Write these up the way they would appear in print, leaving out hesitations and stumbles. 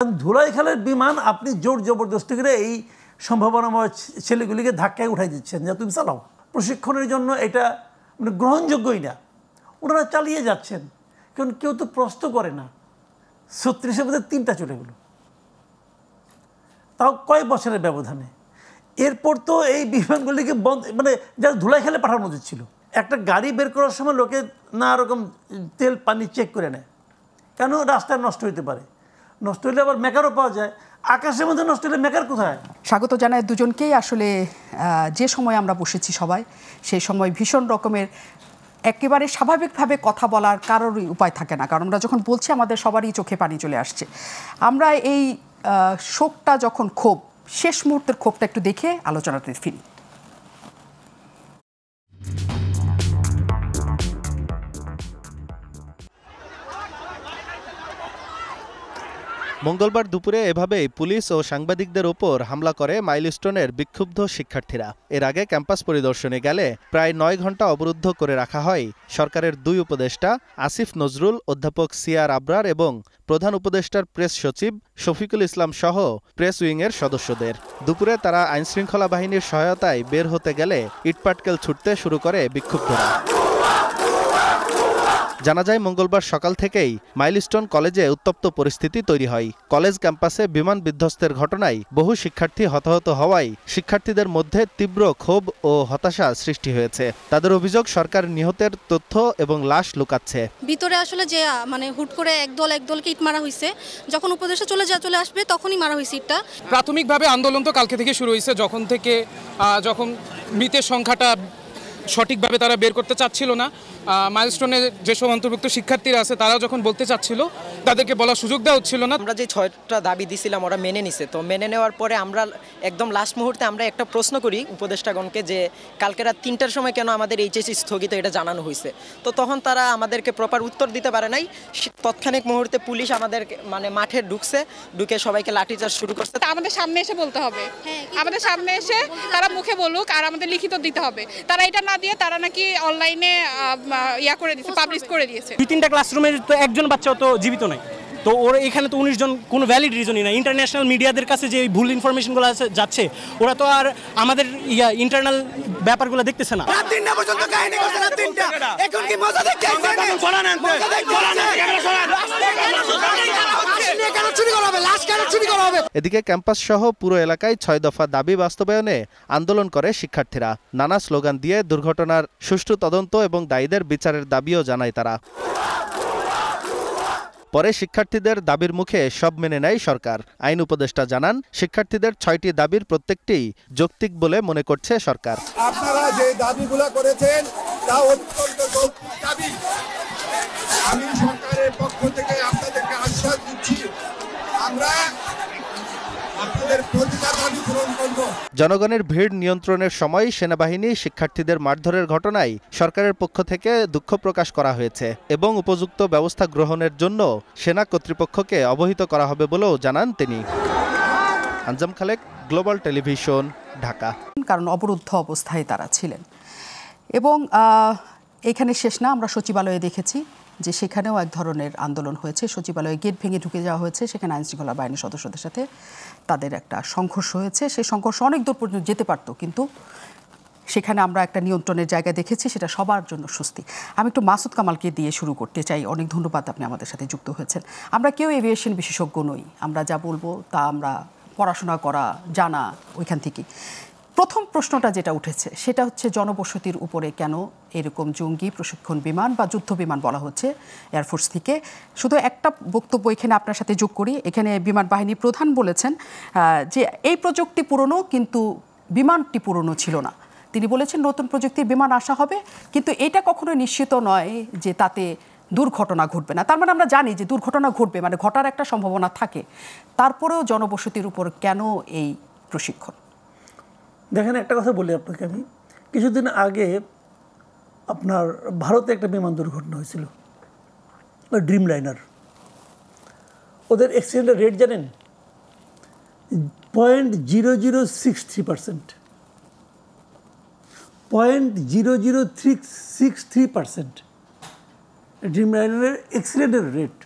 ধুলাইখালের বিমান আপনি জোর জবরদস্তি করে এই সম্ভাবনাময় ছেলেগুলিকে ধাক্কায় উঠাই দিচ্ছেন যে তুমি চালাও। প্রশিক্ষণের জন্য এটা মানে গ্রহণযোগ্যই না। ওনারা চালিয়ে যাচ্ছেন, কারণ কেউ তো প্রশ্ন করে না। 36-এর মধ্যে 3টা চলে গেল, তাও কয়েক বছরের ব্যবধানে। এরপর তো এই বিমানগুলিকে বন্ধ, মানে যারা ধুলাইখালে পাঠানো উচিত ছিল। একটা গাড়ি বের করার সময় লোকে না রকম তেল পানি চেক করে নেয়, কেন রাস্তায় নষ্ট হইতে পারে। নষ্ট হলে আবার মেকারও পাওয়া যায়, আকাশের মধ্যে নষ্ট হলে মেকার কোথায়? স্বাগত জানাই দুজনকেই। আসলে যে সময় আমরা বসেছি সবাই, সেই সময় ভীষণ রকমের একেবারে স্বাভাবিকভাবে কথা বলার কারোরই উপায় থাকে না, কারণ আমরা যখন বলছি আমাদের সবারই চোখে পানি চলে আসছে। আমরা এই শোকটা যখন ক্ষোভ, শেষ মুহূর্তের ক্ষোভটা একটু দেখে আলোচনাতে ফিরি। মঙ্গলবার দুপুরে এভাবেই পুলিশ ও সাংবাদিকদের ওপর হামলা করে মাইলস্টোনের বিক্ষুব্ধ শিক্ষার্থীরা। এর আগে ক্যাম্পাস পরিদর্শনে গেলে প্রায় 9 ঘণ্টা অবরুদ্ধ করে রাখা হয় সরকারের 2 উপদেষ্টা আসিফ নজরুল, অধ্যাপক সিয়ার আবরার এবং প্রধান উপদেষ্টার প্রেস সচিব শফিকুল ইসলাম সহ প্রেস উইংয়ের সদস্যদের। দুপুরে তারা আইনশৃঙ্খলা বাহিনীর সহায়তায় বের হতে গেলে ইটপাটকেল ছুটতে শুরু করে বিক্ষুব্ধরা। জানা যায় মঙ্গলবার সকাল থেকেই মাইলস্টোন কলেজে উত্তপ্ত পরিস্থিতি তৈরি হয়। কলেজ ক্যাম্পাসে বিমান বিধ্বস্তের ঘটনায় বহু শিক্ষার্থী হতাহত হওয়ায় শিক্ষার্থীদের মধ্যে তীব্র ক্ষোভ ও হতাশা সৃষ্টি হয়েছে। তাদের অভিযোগ সরকার নিহতের তথ্য এবং লাশ লুকাচ্ছে। ভিতরে আসলে যে মানে হুট করে একদলকে ইট মারা হয়েছে, যখন উপদেশে চলে আসবে তখনই মারা হয়েছে ইটটা। প্রাথমিকভাবে আন্দোলন তো কালকে থেকে শুরু হয়েছে, যখন মৃতের সংখ্যাটা সঠিকভাবে তারা বের করতে চাচ্ছিল না। মাইলস্টোনে যেসব অন্তর্ভুক্ত শিক্ষার্থীরা আছে তারাও যখন বলতে চাচ্ছিল, তাদেরকে বলার সুযোগ দেওয়া হচ্ছিল না। আমরা যে 6টা দাবি দিছিলাম ওরা মেনে নিছে, তো মেনে নেওয়ার পরে আমরা একদম লাস্ট মুহূর্তে আমরা একটা প্রশ্ন করি উপদেষ্টাগণকে যে কালকে রাত 3টার সময় কেন আমাদের এইচএসসি স্থগিত, এটা জানানো হয়েছে। তো তখন তারা আমাদেরকে প্রপার উত্তর দিতে পারে নাই। তৎক্ষণিক মুহূর্তে পুলিশ আমাদের মানে মাঠে ঢুকে সবাইকে লাঠিচার্জ শুরু করছে। আমাদের সামনে এসে বলতে হবে, আমাদের সামনে এসে তারা মুখে বলুক, আর আমাদের লিখিত দিতে হবে। তারা এটা না দিয়ে তারা নাকি অনলাইনে করে দিয়েছে, পাবলিশ করে দিয়েছে। 2-3টা ক্লাসরুমের তো একজন বাচ্চাও তো জীবিত নাই, তো ওরা এখানে তো 19 জন কোনো ভ্যালিড রিজনই না। ইন্টারন্যাশনাল মিডিয়াদের কাছে যে ভুল ইনফরমেশনগুলো যাচ্ছে, ওরা তো আর আমাদের ইন্টারনাল ব্যাপারগুলো দেখতেছে না। এদিকে ক্যাম্পাস সহ পুরো এলাকায় 6 দফা দাবি বাস্তবায়নে আন্দোলন করে শিক্ষার্থীরা। নানা স্লোগান দিয়ে দুর্ঘটনার সুষ্ঠু তদন্ত এবং দায়ীদের বিচারের দাবিও জানায় তারা। পরে শিক্ষার্থীদের দাবির মুখে সব মেনে নেয় সরকার। আইন উপদেষ্টা জানান, শিক্ষার্থীদের 6টি দাবির প্রত্যেকটি যৌক্তিক বলে মনে করছে সরকার। আপনারা যে দাবিগুলো করেছেন তা অত্যন্ত যৌক্তিক দাবি। আমি সরকারের পক্ষ থেকে আপনাদেরকে আশ্বাস দিচ্ছি, আমরা আপনাদের প্রতিটা দাবি পূরণ করব। জনগণের ভিড় নিয়ন্ত্রণের সময় সেনাবাহিনী শিক্ষার্থীদের মারধরের ঘটনায় সরকারের পক্ষ থেকে দুঃখ প্রকাশ করা হয়েছে এবং উপযুক্ত ব্যবস্থা গ্রহণের জন্য সেনা কর্তৃপক্ষকে অবহিত করা হবে বলেও জানান তিনি। আঞ্জাম খালেক, গ্লোবাল টেলিভিশন, ঢাকা। কারণ অবরুদ্ধ অবস্থায় তারা ছিলেন। এবং এখানে শেষ না, আমরা সচিবালয়ে দেখেছি যে সেখানেও এক ধরনের আন্দোলন হয়েছে। সচিবালয়ে গেট ভেঙে ঢুকে যাওয়া হয়েছে, সেখানে আইনশৃঙ্খলা বাহিনীর সদস্যদের সাথে তাদের একটা সংঘর্ষ হয়েছে। সেই সংঘর্ষ অনেক দূর পর্যন্ত যেতে পারতো, কিন্তু সেখানে আমরা একটা নিয়ন্ত্রণের জায়গা দেখেছি, সেটা সবার জন্য স্বস্তি। আমি একটু মাসুদ কামালকে দিয়ে শুরু করতে চাই। অনেক ধন্যবাদ, আপনি আমাদের সাথে যুক্ত হয়েছেন। আমরা কেউ এভিয়েশন বিশেষজ্ঞ নই, আমরা যা বলবো তা আমরা পড়াশোনা করা জানা ওইখান থেকে। প্রথম প্রশ্নটা যেটা উঠেছে সেটা হচ্ছে জনবসতির উপরে কেন এরকম জঙ্গি প্রশিক্ষণ বিমান বা যুদ্ধ বিমান বলা হচ্ছে এয়ারফোর্স থেকে। শুধু একটা বক্তব্য এখানে আপনার সাথে যোগ করি। এখানে বিমান বাহিনী প্রধান বলেছেন যে এই প্রযুক্তি পুরনো, কিন্তু বিমানটি পুরনো ছিল না। তিনি বলেছেন নতুন প্রযুক্তির বিমান আসা হবে, কিন্তু এটা কখনো নিশ্চিত নয় যে তাতে দুর্ঘটনা ঘটবে না। তার মানে আমরা জানি যে দুর্ঘটনা ঘটবে, মানে ঘটার একটা সম্ভাবনা থাকে। তারপরেও জনবসতির উপর কেন এই প্রশিক্ষণ? দেখেন, একটা কথা বলি আপনাকে। আমি কিছুদিন আগে আপনার ভারতে একটা বিমান দুর্ঘটনা হয়েছিল, ড্রিম লাইনার। ওদের অ্যাক্সিডেন্টের রেট জানেন? 0.0063%। 0.00363% ড্রিম লাইনারের অ্যাক্সিডেন্টের রেট।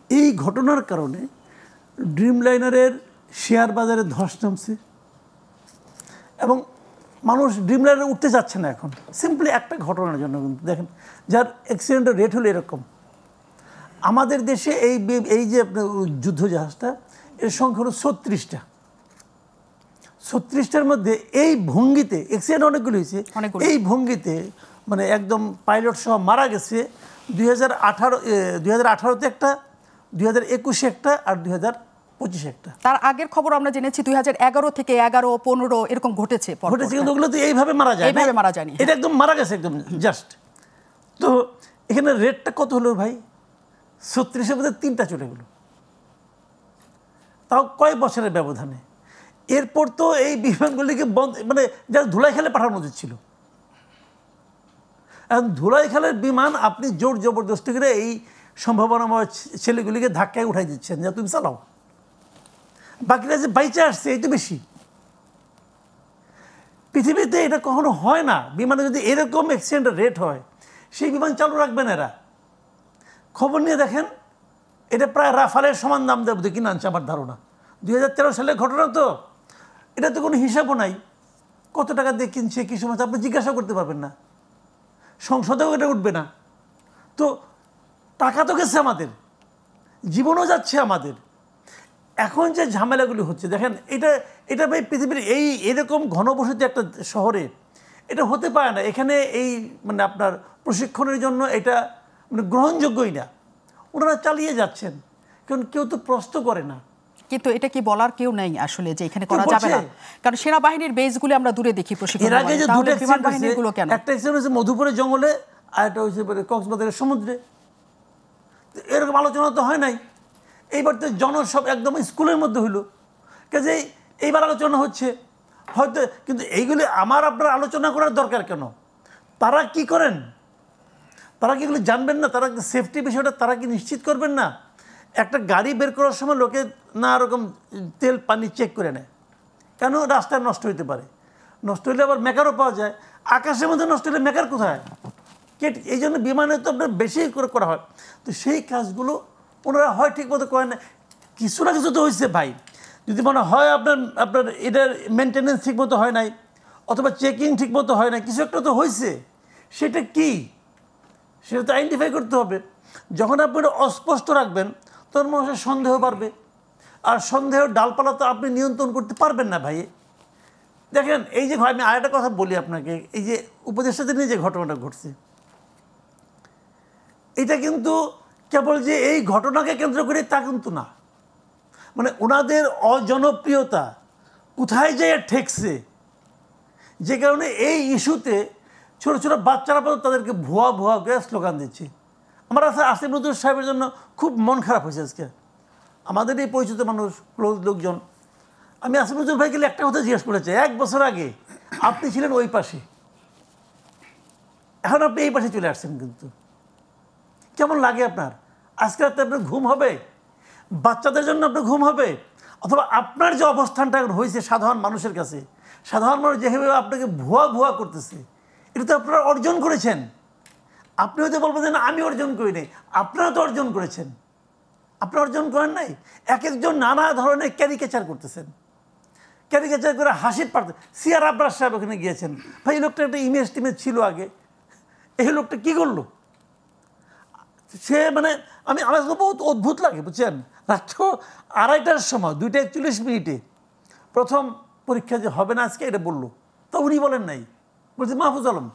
এই ঘটনার কারণে ড্রিমলাইনারের শেয়ার বাজারে ধস নামছে এবং মানুষ ড্রিমলাইনারে উঠতে যাচ্ছে না এখন, সিম্পলি একটা ঘটনার জন্য। কিন্তু দেখেন, যার অ্যাক্সিডেন্টের রেট হলো এরকম। আমাদের দেশে এই যে আপনার যুদ্ধজাহাজটা, এর সংখ্যা হলো 36টা। 36টার মধ্যে এই ভঙ্গিতে অ্যাক্সিডেন্ট অনেকগুলো হয়েছে, এই ভঙ্গিতে মানে একদম পাইলট সহ মারা গেছে 2018-তে একটা, 2021-এ একটা, আর 2025-এ একটা। তার আগের খবর আমরা জেনেছি 2011 থেকে 11-15 এরকম ঘটেছে, কিন্তু ওগুলো তো এইভাবে মারা যায়, এইভাবে মারা যায়নি, এটা একদম মারা গেছে একদম জাস্ট। তো এখানে রেটটা কত হলো ভাই? 36-এর মধ্যে 3টা চলে গেল, তাও কয়েক বছরের ব্যবধানে। এরপর তো এই বিমানগুলিকে বন্ধ, মানে যারা ধুলাই খেলে পাঠানো উচিত ছিল। এখন ধুলাই খেলের বিমান আপনি জোর জবরদস্তি করে এই সম্ভাবনাময় ছেলেগুলিকে ধাক্কায় উঠাই দিচ্ছেন যে তুমি চালাও, বাকিরা যে বাইচে আসছে এই তো বেশি। পৃথিবীতে এটা কখনো হয় না, বিমানে যদি এরকম অ্যাক্সিডেন্টের রেট হয় সেই বিমান চালু রাখবেন এরা। খবর নিয়ে দেখেন, এটা প্রায় রাফালের সমান দাম দেব কিনে আনছে আমার ধারণা। 2013 সালের ঘটনা তো, এটা তো কোনো হিসাবও নাই কত টাকা দিয়ে কিনছে, কী সময় আপনি জিজ্ঞাসা করতে পারবেন না, সংসদেও এটা উঠবে না। তো টাকা তো গেছে আমাদের, জীবনও যাচ্ছে আমাদের। এখন যে ঝামেলাগুলি হচ্ছে দেখেন, এটা ভাই পৃথিবীর এরকম ঘনবসতি একটা শহরে এটা হতে পারে না। এখানে এই মানে আপনার প্রশিক্ষণের জন্য এটা মানে গ্রহণযোগ্যই না। ওনারা চালিয়ে যাচ্ছেন, কারণ কেউ তো প্রশ্ন করে না। কিন্তু এটা কি বলার কেউ নেই আসলে যে এখানে করা যাবে না, কারণ সেনাবাহিনীর বেসগুলো আমরা দূরে দেখি প্রশিক্ষণ। এর আগে যে দুটো বিমানবাহিনীগুলো কেন, একটা অ্যাক্সিডেন্ট হয়েছে মধুপুরের জঙ্গলে, আর একটা হয়েছে কক্সবাজারের সমুদ্রে। এরকম আলোচনা তো হয় নাই। এইবার তো জনসব একদম স্কুলের মধ্যে হইলো, কাজে এইবার আলোচনা হচ্ছে হয়তো। কিন্তু এইগুলি আমার আপনার আলোচনা করার দরকার কেন? তারা কি করেন? তারা কি এগুলো জানবেন না? তারা সেফটি বিষয়টা তারা কি নিশ্চিত করবেন না? একটা গাড়ি বের করার সময় লোকে না রকম তেল পানি চেক করে নেয়, কেন? রাস্তায় নষ্ট হইতে পারে, নষ্ট হলে আবার মেকারও পাওয়া যায়। আকাশের মধ্যে নষ্ট হলে মেকার কোথায়? এই জন্য বিমানে তো আপনার বেশি করে করা হয়। তো সেই কাজগুলো ওনারা হয় ঠিক মতো করেন না। কিছু না কিছু তো হয়েছে ভাই। যদি মনে হয় আপনার এটার মেনটেন্যান্স ঠিক মতো হয় নাই, অথবা চেকিং ঠিক মতো হয় নাই, কিছু একটা তো হয়েছে। সেটা কি, সেটা তো আইডেন্টিফাই করতে হবে। যখন আপনি এটা অস্পষ্ট রাখবেন তখন মানুষের সন্দেহ বাড়বে, আর সন্দেহের ডালপালা তো আপনি নিয়ন্ত্রণ করতে পারবেন না ভাই। দেখেন, এই যে আমি আরেকটা কথা বলি আপনাকে, এই যে উপদেষ্টাদের নিয়ে যে ঘটনাটা ঘটছে, এটা কিন্তু কেবল যে এই ঘটনাকে কেন্দ্র করে তা কিন্তু না। মানে ওনাদের অজনপ্রিয়তা কোথায় যায় ঠেকছে, যে কারণে এই ইস্যুতে ছোটো ছোটো বাচ্চারা পর্যন্ত তাদেরকে ভুয়া ভুয়া করে স্লোগান দিচ্ছে। আমার কাছে আসিফ নজরুল সাহেবের জন্য খুব মন খারাপ হয়েছে আজকে। আমাদের এই পরিচিত মানুষ, ক্লোজ লোকজন, আমি আসিফ নজরুল ভাইকে একটা কথা জিজ্ঞেস করেছি, 1 বছর আগে আপনি ছিলেন ওই পাশে, এখন আপনি এই পাশে চলে আসছেন, কিন্তু কেমন লাগে আপনার? আজকে রাতে আপনার ঘুম হবে? বাচ্চাদের জন্য আপনার ঘুম হবে? অথবা আপনার যে অবস্থানটা হয়েছে সাধারণ মানুষের কাছে, সাধারণ মানুষ যেভাবে আপনাকে ভুয়া ভুয়া করতেছে, এটা তো আপনারা অর্জন করেছেন। আপনি হয়তো বলবেন যে না আমি অর্জন করি নাই, আপনারা তো অর্জন করেছেন। আপনারা অর্জন করেন নাই। এক একজন নানা ধরনের ক্যারিকেচার করতেছেন, ক্যারিকেচার করে হাসির পারতে। সিআর আব্রাস সাহেব ওখানে গিয়েছেন, ভাই এই লোকটা একটা ইমেজ টিমেজ ছিল আগে, এই লোকটা কী করলো? সে মানে আমার বহুত অদ্ভুত লাগে, বুঝছেন। রাত্র 2:30টার সময় 2:41 প্রথম পরীক্ষা যে হবে না আজকে, এটা বললো। তো উনি বলেন নাই, বলছে মাহফুজ আলম।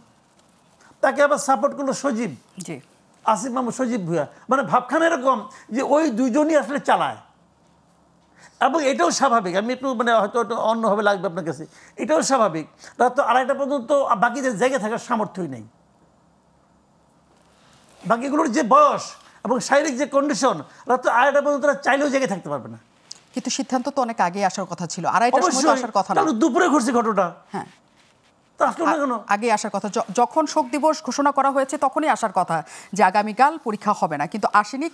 তাকে আবার সাপোর্ট করলো সজীব, আসিফ মাহমুদ, সজীব ভুয়া। মানে ভাবখানা এরকম যে ওই দুজনই আসলে চালায়। এবং এটাও স্বাভাবিক, আমি একটু মানে হয়তো অন্যভাবে লাগবে আপনার কাছে, এটাও স্বাভাবিক। রাত 2:30টা পর্যন্ত বাকিদের জায়গায় থাকার সামর্থ্যই নেই। বাকিগুলোর যে বয়স এবং শারীরিক যে কন্ডিশন, রাত 2:30টা পর্যন্ত তারা চাইলেও জায়গায় থাকতে পারবে না। কিন্তু সিদ্ধান্ত তো অনেক আগে আসার কথা ছিল, 2:30টার সময় আসার কথা না, দুপুরে ঘটছে ঘটনা। হ্যাঁ, আগে আসার কথা। যখন শোক দিবস ঘোষণা করা হয়েছে তখনই আসার কথা যে আগামীকাল পরীক্ষা হবে না, কিন্তু আসেনি।